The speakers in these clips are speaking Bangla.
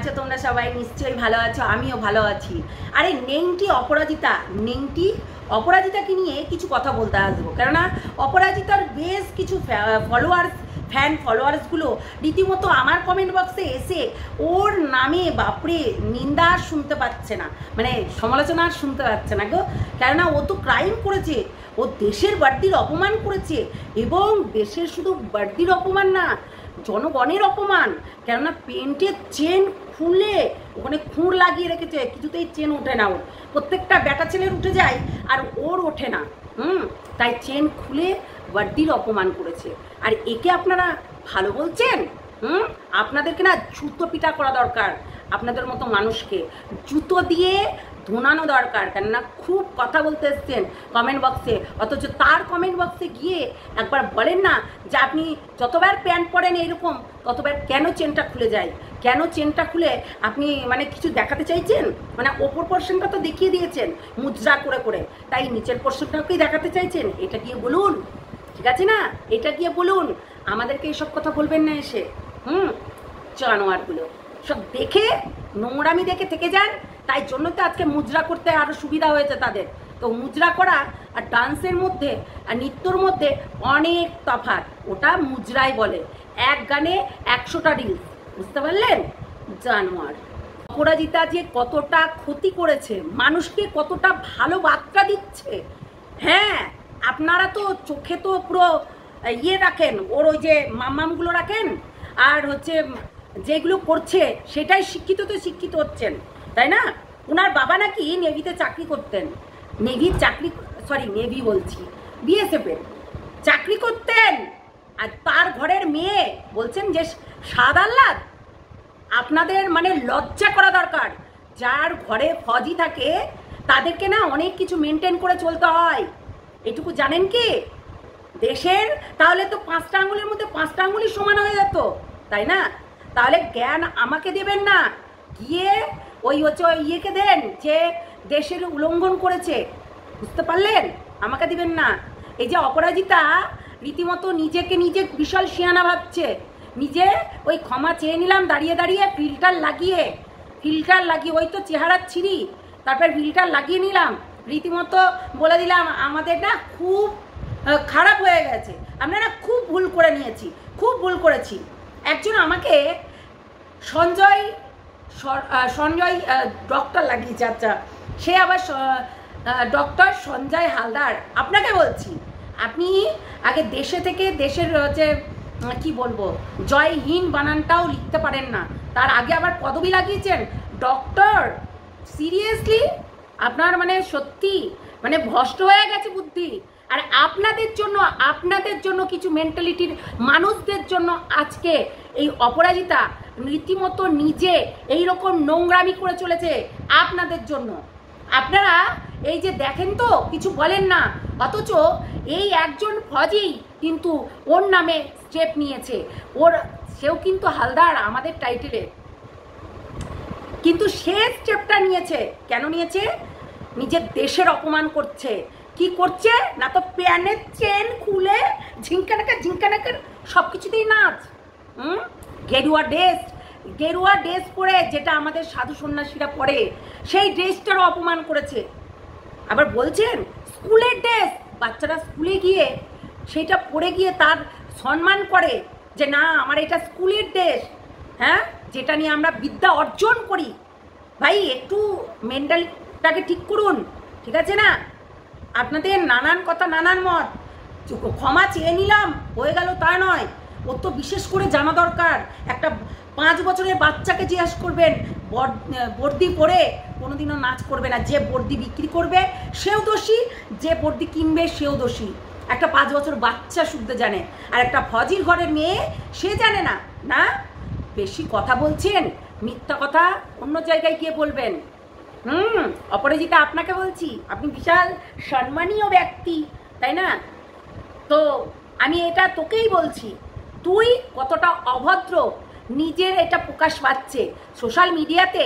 আছো তোমরা সবাই? নিশ্চয়ই ভালো আছো, আমিও ভালো আছি। আরে নেংটি অপরাজিতাকে নিয়ে কিছু কথা বলতে আসবো, কেননা অপরাজিতার বেশ কিছু ফ্যান ফলোয়ার্সগুলো রীতিমতো আমার কমেন্ট বক্সে এসে ওর নামে বাপরে নিন্দা শুনতে পাচ্ছে না, মানে সমালোচনা শুনতে পাচ্ছে না গো। কেননা ও তো ক্রাইম করেছে, ও দেশের বার্দির অপমান করেছে, এবং দেশের শুধু বার্দির অপমান না, জনগণের অপমান। কেননা পেন্টের চেন খুলে ওখানে খুঁড় লাগিয়ে রেখেছে, কিছুতেই চেন ওঠে না, ওর প্রত্যেকটা বেটা ছেলের উঠে যায় আর ওর ওঠে না। তাই চেন খুলে বার্দির অপমান করেছে। আর একে আপনারা ভালো বলছেন? আপনাদেরকে না জুতো পিটা করা দরকার, আপনাদের মতো মানুষকে জুতো দিয়ে ধোনানো দরকার। কেননা খুব কথা বলতে এসছেন কমেন্ট বক্সে, অথচ তার কমেন্ট বক্সে গিয়ে একবার বলেন না যে আপনি যতবার প্যান্ট পরেন এইরকম, ততবার কেন চেনটা খুলে যায়, কেন চেনটা খুলে আপনি মানে কিছু দেখাতে চাইছেন? মানে ওপর পোর্শনটা তো দেখিয়ে দিয়েছেন মুদ্রা করে করে, তাই নিচের পোর্শনটাকেই দেখাতে চাইছেন। এটা গিয়ে বলুন, ঠিক আছে না? এটা গিয়ে বলুন, আমাদেরকে এইসব কথা বলবেন না এসে। জানোয়ারগুলো সব দেখে নোংরামি দেখে থেকে যান, তাই জন্য তো আজকে মুদ্রা করতে আরও সুবিধা হয়েছে তাদের। তো মুদ্রা করা আর ডান্সের মধ্যে আর নৃত্যর মধ্যে অনেক তফাৎ, ওটা মুদ্রাই বলে। এক গানে 100টা রিলস, বুঝতে পারলেন? জানোয়ার। অপরাজিতা যে কতটা ক্ষতি করেছে, মানুষকে কতটা ভালো বার্তা দিচ্ছে। হ্যাঁ, আপনারা তো চোখে তো পুরো ইয়ে রাখেন, ওর ওই যে মামামগুলো রাখেন, আর হচ্ছে যেগুলো করছে সেটাই শিক্ষিত হচ্ছেন, তাই না? ওনার বাবা নাকি নেভিতে চাকরি করতেন, নেভি বলছি, বিএসএফের চাকরি করতেন, আর তার ঘরের মেয়ে বলছেন যে সাদ আহ্লাদ। আপনাদের মানে লজ্জা করা দরকার। যার ঘরে ফৌজি থাকে তাদেরকে না অনেক কিছু মেনটেন করে চলতে হয়, এটুকু জানেন কি? দেশের তাহলে তো 5টা আঙুলের মধ্যে 5টা আঙুলই সমান হয়ে যেত, তাই না? তাহলে জ্ঞান আমাকে দেবেন না, গিয়ে ওই ইয়েকে দেন যে দেশের উল্লঙ্ঘন করেছে, বুঝতে পারলেন? আমাকে দিবেন না। এই যে অপরাজিতা রীতিমতো নিজেকে নিজে বিশাল শিয়ানা ভাবছে, নিজে ওই ক্ষমা চেয়ে নিলাম দাঁড়িয়ে দাঁড়িয়ে ফিল্টার লাগিয়ে ওই তো চেহারা ছিঁড়ি, তারপর ফিল্টার লাগিয়ে নিলাম, রীতিমতো বলে দিলাম আমাদের না খুব খারাপ হয়ে গেছে, আমরা না খুব ভুল করে নিয়েছি, খুব ভুল করেছি। একজন আমাকে সঞ্জয় ডক্টর লাগিয়েছে, আচ্ছা সে আবার ডক্টর সঞ্জয় হালদার। আপনাকে বলছি, আপনি আগে দেশে থেকে দেশের হচ্ছে কি বলবো জয় হিন্দ বানানটাও লিখতে পারেন না, তার আগে আবার পদবি লাগিয়েছেন ডক্টর। সিরিয়াসলি আপনার মানে সত্যি মানে ভ্রষ্ট হয়ে গেছে বুদ্ধি। আর আপনাদের জন্য কিছু মেন্টালিটির মানুষদের জন্য আজকে এই অপরাজিতা রীতিমতো নিজে এইরকম নোংরামি করে চলেছে আপনাদের জন্য। আপনারা এই যে দেখেন তো কিছু বলেন না, অথচ এই একজন ফৌজি কিন্তু ওর নামে স্টেপ নিয়েছে, সেও কিন্তু হালদার আমাদের টাইটেলে, কিন্তু সে স্টেপটা নিয়েছে কেন নিয়েছে? নিজের দেশের অপমান করছে। কি করছে না, তো প্যানের চেন খুলে ঝিঙ্কানাকার সব কিছুতেই নাচ। গেরুয়া ড্রেস পরে, যেটা আমাদের সাধু সন্ন্যাসীরা পরে, সেই ড্রেসটারও অপমান করেছে। আবার বলছেন স্কুলের ড্রেস, বাচ্চারা স্কুলে গিয়ে সেটা পরে গিয়ে তার সম্মান করে যে না আমার এটা স্কুলের ড্রেস, হ্যাঁ, যেটা নিয়ে আমরা বিদ্যা অর্জন করি। ভাই একটু মেন্টালিটাকে ঠিক করুন, ঠিক আছে না? আপনাদের নানান কথা নানান মত, ক্ষমা চেয়ে নিলাম হয়ে গেল তা নয়, ওর তো বিশেষ করে জানা দরকার। একটা 5 বছরের বাচ্চাকে জিজ্ঞাসা করবেন বর্দি পরে কোনোদিনও নাচ করবে না, যে বর্দি বিক্রি করবে সেও দোষী, যে বর্দি কিনবে সেও দোষী। একটা 5 বছর বাচ্চা শুনতে জানে, আর একটা ফৌজির ঘরের মেয়ে সে জানে না। না বেশি কথা বলছেন, মিথ্যা কথা অন্য জায়গায় গিয়ে বলবেন। অপরাজিতা আপনাকে বলছি, আপনি বিশাল সম্মানীয় ব্যক্তি, তাই না? তো আমি এটা তোকেই বলছি, তুই কতটা অভদ্র নিজের এটা প্রকাশ পাচ্ছে সোশ্যাল মিডিয়াতে।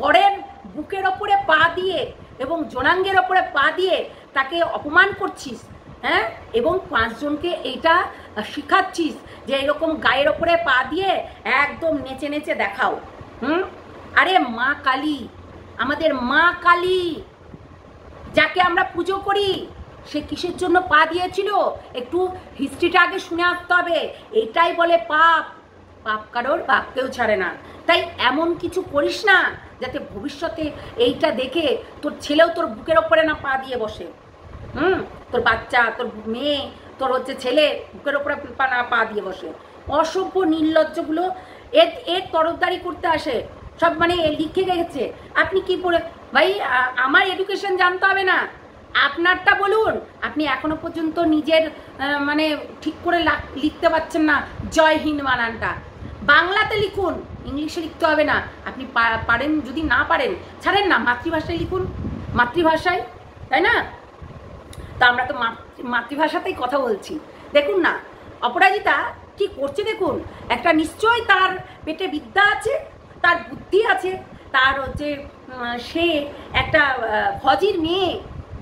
বরের বুকের ওপরে পা দিয়ে এবং জনাঙ্গের ওপরে পা দিয়ে তাকে অপমান করছিস, হ্যাঁ, এবং 5 জনকে এইটা শিখাচ্ছিস যে এরকম গায়ের ওপরে পা দিয়ে একদম নেচে নেচে দেখাও। আরে মা কালী, আমাদের মা কালী যাকে আমরা পুজো করি, সে কিসের জন্য পা দিয়েছিল? একটু হিস্ট্রিটা আগে শুনে আসতে হবে। এটাই বলে পাপ। পাপ কারোর বাপকেও ছাড়ে না। তাই এমন কিছু করিস না যাতে ভবিষ্যতে এইটা দেখে তোর ছেলেও তোর বুকের ওপরে না পা দিয়ে বসে। তোর বাচ্চা, তোর মেয়ে, তোর হচ্ছে ছেলে বুকের ওপরে না পা দিয়ে বসে। অসভ্য নির্লজ্জগুলো এর তরফদারি করতে আসে, সব মানে লিখে গেছে। আপনি কি পড়ে ভাই, আমার এডুকেশন জানতে হবে না, আপনারটা বলুন। আপনি এখনো পর্যন্ত নিজের মানে ঠিক করে লিখতে পারছেন না জয় হিন্দ বানানটা। বাংলাতে লিখুন, ইংলিশে লিখতে হবে না। আপনি পারেন, যদি না পারেন ছাড়েন না, মাতৃভাষায় লিখুন, মাতৃভাষায়, তাই না? তা আমরা তো মাতৃভাষাতেই কথা বলছি। দেখুন না অপরাজিতা কি করছে, দেখুন। একটা নিশ্চয় তার পেটে বিদ্যা আছে, তার বুদ্ধি আছে, তার হচ্ছে সে একটা ফজির মেয়ে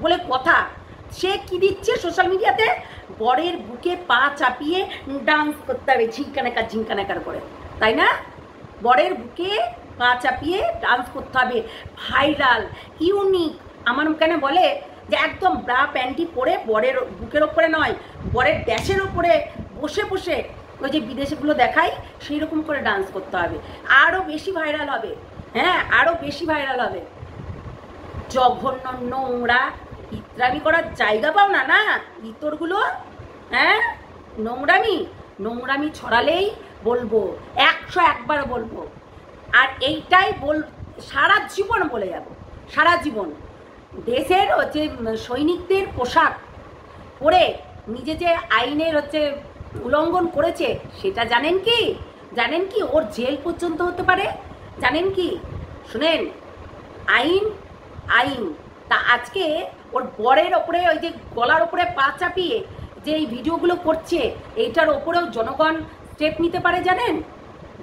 বলে কথা। সে কি দিচ্ছে সোশ্যাল মিডিয়াতে? বরের বুকে পা চাপিয়ে ডান্স করতে হবে ঝিঙ্কানাকার করে, তাই না? বরের বুকে পা চাপিয়ে ডান্স করতে হবে, ভাইরাল, ইউনিক। আমার কেন বলে যে একদম ব্রা প্যান্টি পরে বরের বুকের ওপরে নয়, বরের ড্যাশের ওপরে বসে বসে ওই যে বিদেশেগুলো দেখায় সেই রকম করে ডান্স করতে হবে, আরও বেশি ভাইরাল হবে। হ্যাঁ, আরও বেশি ভাইরাল হবে। জঘন্য নোংরা ইত্রামি করার জায়গা পাও না, না ইতরগুলো। হ্যাঁ, নোংরামি ছড়ালেই বলবো, 101 বার বলবো। আর এইটাই সারা জীবন বলে যাব, সারা জীবন। দেশের হচ্ছে সৈনিকদের পোশাক পরে নিজে যে আইনের হচ্ছে উল্লঙ্ঘন করেছে, সেটা জানেন কি? ওর জেল পর্যন্ত হতে পারে, জানেন কি? শুনেন, আইন। তা আজকে ওর বরের ওপরে ওই যে গলার ওপরে পা চাপিয়ে যে এই ভিডিওগুলো করছে, এইটার ওপরেও জনগণ স্টেপ নিতে পারে,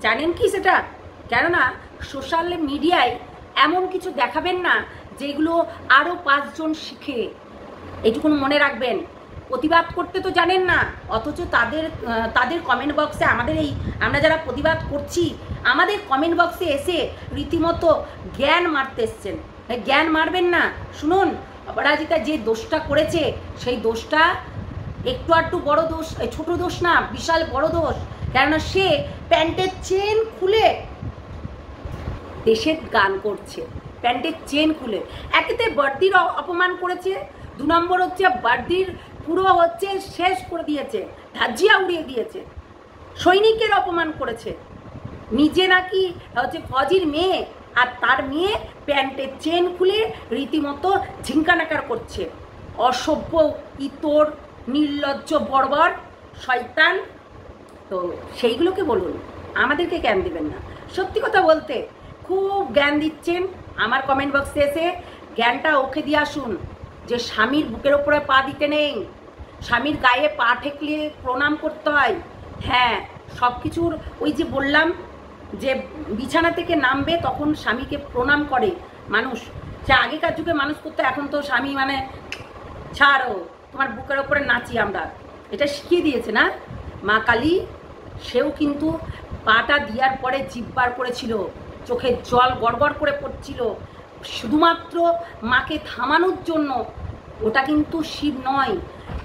জানেন কি সেটা? কেননা সোশ্যাল মিডিয়ায় এমন কিছু দেখাবেন না যেগুলো আরও 5 জন শিখে। এইটুকুন মনে রাখবেন। প্রতিবাদ করতে তো জানেন না, অথচ তাদের কমেন্ট বক্সে আমরা যারা প্রতিবাদ করছি, আমাদের কমেন্ট বক্সে এসে রীতিমতো জ্ঞান মারতে এসছেন। জ্ঞান মারবেন না। শুনুন, অপরাজিতা যে দোষটা করেছে, সেই দোষটা একটু আধটু বড় দোষ, ছোট দোষ না, বিশাল বড় দোষ। কেননা সে প্যান্টের চেন খুলে দেশের গান করছে, প্যান্টের চেন খুলে। একেতে বর্দির অপমান করেছে, 2 নম্বর হচ্ছে বর্দির পুরো হচ্ছে শেষ করে দিয়েছে, ধাজিয়া উড়িয়ে দিয়েছে। সৈনিকের অপমান করেছে, নিজে নাকি হচ্ছে ফজির মেয়ে, আর তার মেয়ে প্যান্টের চেন খুলে রীতিমতো ঝিঙ্কানাকার করছে। অসভ্য, ইতর, নির্লজ্জ, বর্বর, শয়তান। তো সেইগুলোকে বলুন, আমাদেরকে জ্ঞান দিবেন না। সত্যি কথা বলতে খুব জ্ঞান দিচ্ছেন। আমার কমেন্ট বক্সে এসে জ্ঞানটা ওকে দিয়ে আসুন যে স্বামীর বুকের ওপরে পা দিতে নেই, স্বামীর গায়ে পা ঠেকলে প্রণাম করতে হয়। হ্যাঁ, সব কিছুর ওই যে বললাম যে বিছানা থেকে নামবে তখন স্বামীকে প্রণাম করে মানুষ। সে আগেকার যুগে মানুষ করতো, এখন তো স্বামী মানে ছাড়ো, তোমার বুকের ওপরে নাচি আমরা, এটা শিখিয়ে দিয়েছে না মা কালী। সেও কিন্তু পাটা দেওয়ার পরে জিব্বার করেছিল, চোখের জল গড়গড় করে পড়ছিল, শুধুমাত্র মাকে থামানোর জন্য। ওটা কিন্তু শিব নয়,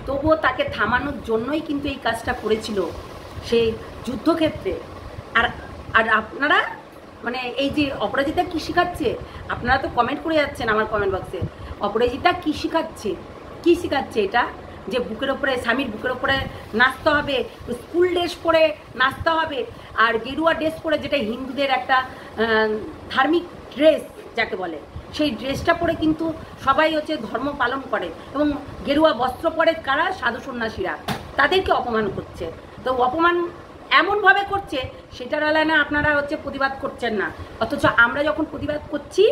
তবুও তাকে থামানোর জন্যই কিন্তু এই কাজটা করেছিল সেই যুদ্ধক্ষেত্রে। আর আপনারা মানে এই যে অপরাজিতা কী শেখাচ্ছে, আপনারা তো কমেন্ট করে যাচ্ছেন আমার কমেন্ট বক্সে, অপরাজিতা কী শেখাচ্ছে এটা যে বুকের ওপরে, স্বামীর বুকের ওপরে নাচতে হবে, স্কুল ড্রেস পরে নাচতে হবে, আর গেরুয়া ড্রেস পরে, যেটা হিন্দুদের একটা ধার্মিক ড্রেস যাকে বলে, সেই ড্রেসটা পরে কিন্তু সবাই হচ্ছে ধর্ম পালন করে, এবং গেরুয়া বস্ত্র পরে কারা? সাধু সন্ন্যাসীরা। তাদেরকে অপমান করছে। তো অপমান এমনভাবে করছে, সেটার আলাদা আপনারা হচ্ছে প্রতিবাদ করছেন না। অথচ আমরা যখন প্রতিবাদ করছি,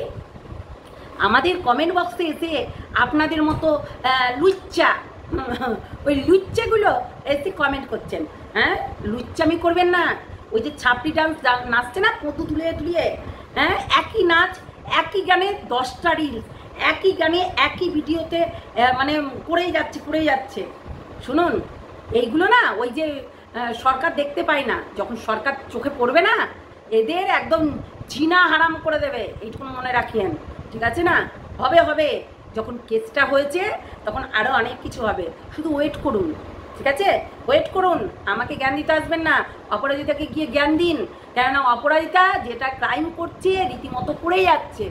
আমাদের কমেন্ট বক্সে এসে আপনাদের মতো লুচ্চা, ওই লুচ্চাগুলো এসে কমেন্ট করছেন। হ্যাঁ, লুচ্চামি করবেন না। ওই যে ছাপড়ি ডান্স নাচছে না, পদু তুলিয়ে, হ্যাঁ, একই নাচ, একই গানে 10টা রিলস, একই গানে একই ভিডিওতে মানে করেই যাচ্ছে। শুনুন, এইগুলো না ওই যে সরকার দেখতে পায় না, যখন সরকার চোখে পড়বে না, এদের একদম জিনা হারাম করে দেবে, এইটুকু মনে রাখিয়েন, ঠিক আছে না? হবে হবে, যখন কেসটা হয়েছে তখন আরও অনেক কিছু হবে, শুধু ওয়েট করুন, ঠিক আছে? ওয়েট করুন, আমাকে জ্ঞান দিতে আসবেন না, অপরাজিতাকে গিয়ে জ্ঞান দিন। কেননা অপরাজিতা যেটা ক্রাইম করছে রীতিমতো করেই যাচ্ছে।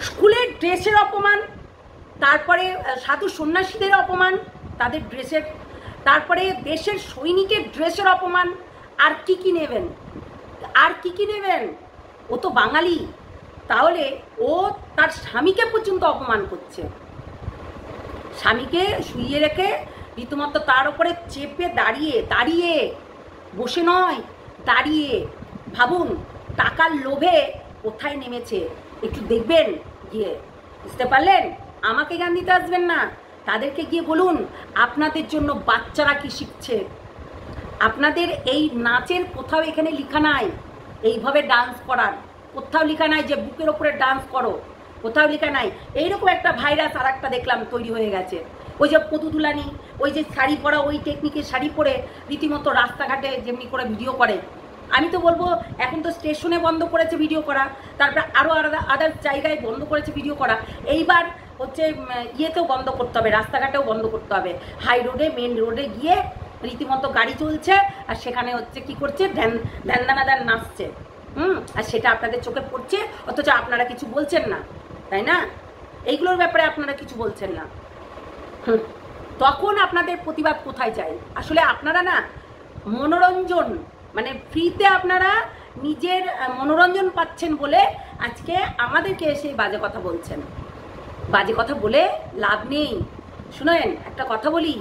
স্কুলের ড্রেসের অপমান, তারপরে সাধু সন্ন্যাসীদের অপমান তাদের ড্রেসের, তারপরে দেশের সৈনিকের ড্রেসের অপমান, আর কি কি নেবেন, আর কি কি নেবেন? ও তো বাঙালি, তাহলে ও তার স্বামীকে পর্যন্ত অপমান করছে, স্বামীকে শুইয়ে রেখে রীতিমতো তার উপরে চেপে দাঁড়িয়ে দাঁড়িয়ে, বসে নয় দাঁড়িয়ে। ভাবুন টাকার লোভে কোথায় নেমেছে, একটু দেখবেন গিয়ে, বুঝতে পারলেন? আমাকে জ্ঞান দিতে আসবেন না, তাদেরকে গিয়ে বলুন আপনাদের জন্য বাচ্চারা কি শিখছে। আপনাদের এই নাচের কোথাও এখানে লেখা নাই এইভাবে ডান্স করার, কোথাও লেখা নাই যে বুকের ওপরে ডান্স করো, কোথাও লেখা নাই। এইরকম একটা ভাইরাস আর একটা দেখলাম তৈরি হয়ে গেছে, ওই যে পদু দুলানি, ওই যে শাড়ি পরা, ওই টেকনিকের শাড়ি পরে রীতিমতো রাস্তাঘাটে যেমনি করে ভিডিও করে। আমি তো বলবো এখন তো স্টেশনে বন্ধ করেছে ভিডিও করা, তারপরে আরও আদার জায়গায় বন্ধ করেছে ভিডিও করা, এইবার হচ্ছে ইয়েতেও বন্ধ করতে হবে, রাস্তাঘাটেও বন্ধ করতে হবে। হাই রোডে, মেন রোডে গিয়ে রীতিমতো গাড়ি চলছে আর সেখানে হচ্ছে কি করছে, ধ্যান নাচছে, আর সেটা আপনাদের চোখে পড়ছে, অথচ আপনারা কিছু বলছেন না, তাই না? এইগুলোর ব্যাপারে আপনারা কিছু বলছেন না। তখন আপনাদের প্রতিবাদ কোথায় যায়? আসলে আপনারা না মনোরঞ্জন, মানে ফ্রিতে আপনারা নিজের মনোরঞ্জন পাচ্ছেন বলে আজকে আমাদেরকে এসে বাজে কথা বলছেন। বাজে কথা বলে লাভ নেই। শুনেন একটা কথা বলি,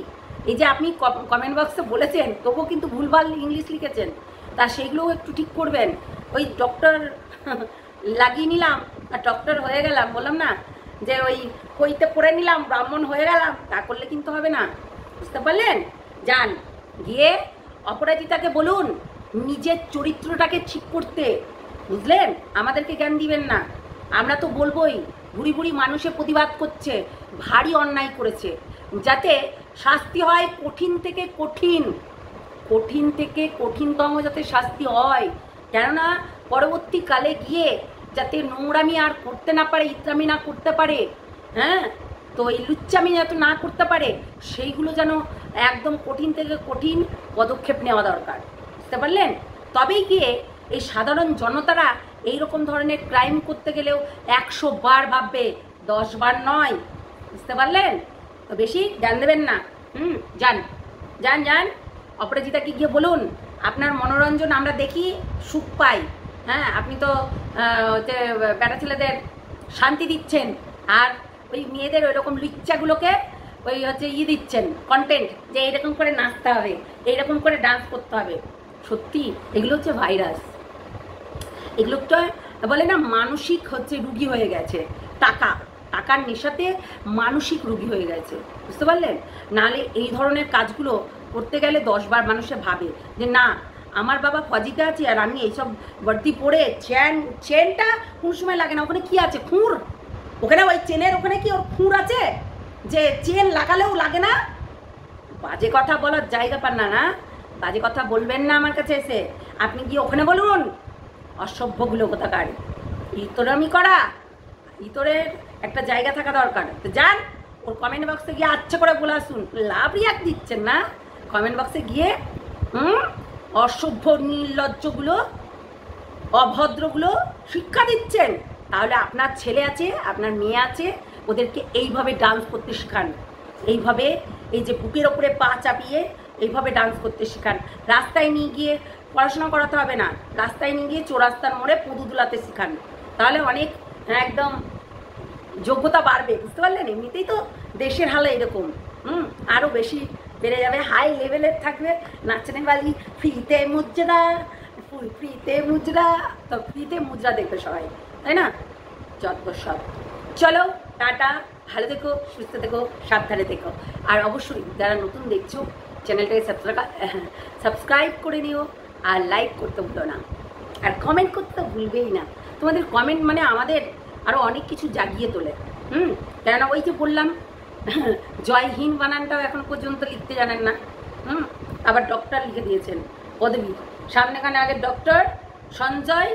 এই যে আপনি কমেন্ট বক্সে বলেছেন তবুও কিন্তু ভুলভাল ইংলিশ লিখেছেন, তা সেইগুলোও একটু ঠিক করবেন। ওই ডক্টর লাগিয়ে নিলাম আর ডক্টর হয়ে গেলাম, বললাম না যে ওই কইতে পড়ে নিলাম ব্রাহ্মণ হয়ে গেলাম, তা করলে কিন্তু হবে না, বুঝতে পারলেন? যান গিয়ে অপরাজিতাকে বলুন নিজের চরিত্রটাকে ঠিক করতে, বুঝলেন? আমাদেরকে জ্ঞান দিবেন না। আমরা তো বলবোই, বুড়ি বুড়ি মানুষে প্রতিবাদ করছে, ভারী অন্যায় করেছে, যাতে শাস্তি হয় কঠিন থেকে কঠিন, কঠিন থেকে কঠিনতম যাতে শাস্তি হয়। কেননা পরবর্তীকালে গিয়ে যাতে নোংরামি আর করতে না পারে, ইত্রামি না করতে পারে, হ্যাঁ, তো এই লুচ্চামি যাতে না করতে পারে, সেইগুলো যেন একদম কঠিন থেকে কঠিন পদক্ষেপ নেওয়া দরকার, বুঝতে পারলেন? তবেই গিয়ে এই সাধারণ জনতারা এইরকম ধরনের ক্রাইম করতে গেলেও 100 বার ভাববে, 10 বার নয়, বুঝতে পারলেন? তো বেশি জ্ঞান দেবেন না। যান যান যান, অপরাজিতাকে গিয়ে বলুন আপনার মনোরঞ্জন আমরা দেখি, সুখ পাই, হ্যাঁ, আপনি তো বেটা ছেলেদের শান্তি দিচ্ছেন, আর ওই মেয়েদের ওই রকম লুচ্চাগুলোকে ওই হচ্ছে দিচ্ছেন কন্টেন্ট, যে এইরকম করে নাচতে হবে, এইরকম করে ডান্স করতে হবে। সত্যি এগুলো হচ্ছে ভাইরাস, এগুলো তো বলে না মানসিক হচ্ছে রুগী হয়ে গেছে, টাকার নেশাতে মানসিক রুগী হয়ে গেছে, বুঝতে পারলেন? নাহলে এই ধরনের কাজগুলো করতে গেলে 10 বার মানুষে ভাবে যে না আমার বাবা ফজিতে আছে আর আমি এইসব বর্দি পরে চেনটা কোন সময় লাগে না, ওখানে কি আছে খুঁড়, ওখানে ওই চেনের ওখানে কি ওর খুঁড় আছে যে চেন লাগালেও লাগে না? বাজে কথা বলার জায়গা পান না, না বাজে কথা বলবেন না আমার কাছে এসে, আপনি গিয়ে ওখানে বলুন অসভ্যগুলো কোথাকার, ইতরামি করা, ইতরের একটা জায়গা থাকা দরকার। তো যান ওর কমেন্ট বক্সে গিয়ে আচ্ছা করে বলে আসুন, লাভ রিয়াক্ট দিচ্ছেন না, কমেন্ট বক্সে গিয়ে অসভ্য নির্লজ্জগুলো, অভদ্রগুলো শিক্ষা দিচ্ছেন। তাহলে আপনার ছেলে আছে, আপনার মেয়ে আছে, ওদেরকে এইভাবে ডান্স করতে শেখান, এইভাবে এই যে বুকের ওপরে পা চাপিয়ে এইভাবে ডান্স করতে শেখান। রাস্তায় নিয়ে গিয়ে পড়াশোনা করাতে হবে না, রাস্তায় নিয়ে গিয়ে চৌরাস্তার মোড়ে পুদু দুলাতে শেখান, তাহলে অনেক একদম যোগ্যতা বাড়বে, বুঝতে পারলেন? এমনিতেই তো দেশের হালে এরকম, আরও বেশি বেড়ে যাবে, হাই লেভেলের থাকবে। নাচনে বালি ফ্রিতে মুজরা, ফ্রিতে মুজরা, তো ফ্রিতে মুজরা দেখবে সবাই, তাই না? যত সব। চলো টাটা, ভালো থেকো, সুস্থ থেকো, সাবধানে থেকো। আর অবশ্যই যারা নতুন দেখছো চ্যানেলটাকে সাবস্ক্রাইব করে নিও, আর লাইক করতে ভুলো না, আর কমেন্ট করতে ভুলবেই না। তোমাদের কমেন্ট মানে আমাদের আরও অনেক কিছু জাগিয়ে তোলে। কেননা ওই যে বললাম জয় হিন্দ বানানটাও এখন পর্যন্ত লিখতে জানেন না, আবার ডক্টর লিখে দিয়েছেন পদবী সামনেখানে, আগে ডক্টর সঞ্জয়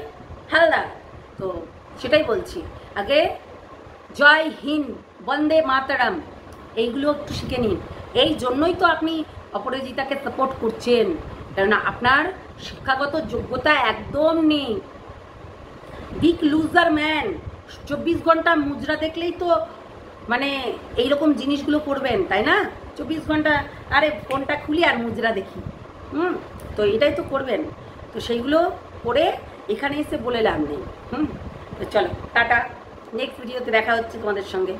হালদার। তো সেটাই বলছি, আগে জয় হিন্দ, বন্দে মাতারাম এইগুলো একটু শিখে নিন। এই জন্যই তো আপনি অপরাজিতাকে সাপোর্ট করছেন, কেননা আপনার শিক্ষাগত যোগ্যতা একদম নেই। Big loser man. 24 ঘন্টা মুজরা দেখলেই তো মানে এইরকম জিনিসগুলো করবেন, তাই না? 24 ঘন্টা আরে ফোনটা খুলি আর মুজরা দেখি, তো এটাই তো করবেন। তো সেইগুলো করে এখানে এসে বলে লাভ নেই। তো চলো টাটা, নেক্সট ভিডিওতে দেখা হচ্ছে তোমাদের সঙ্গে।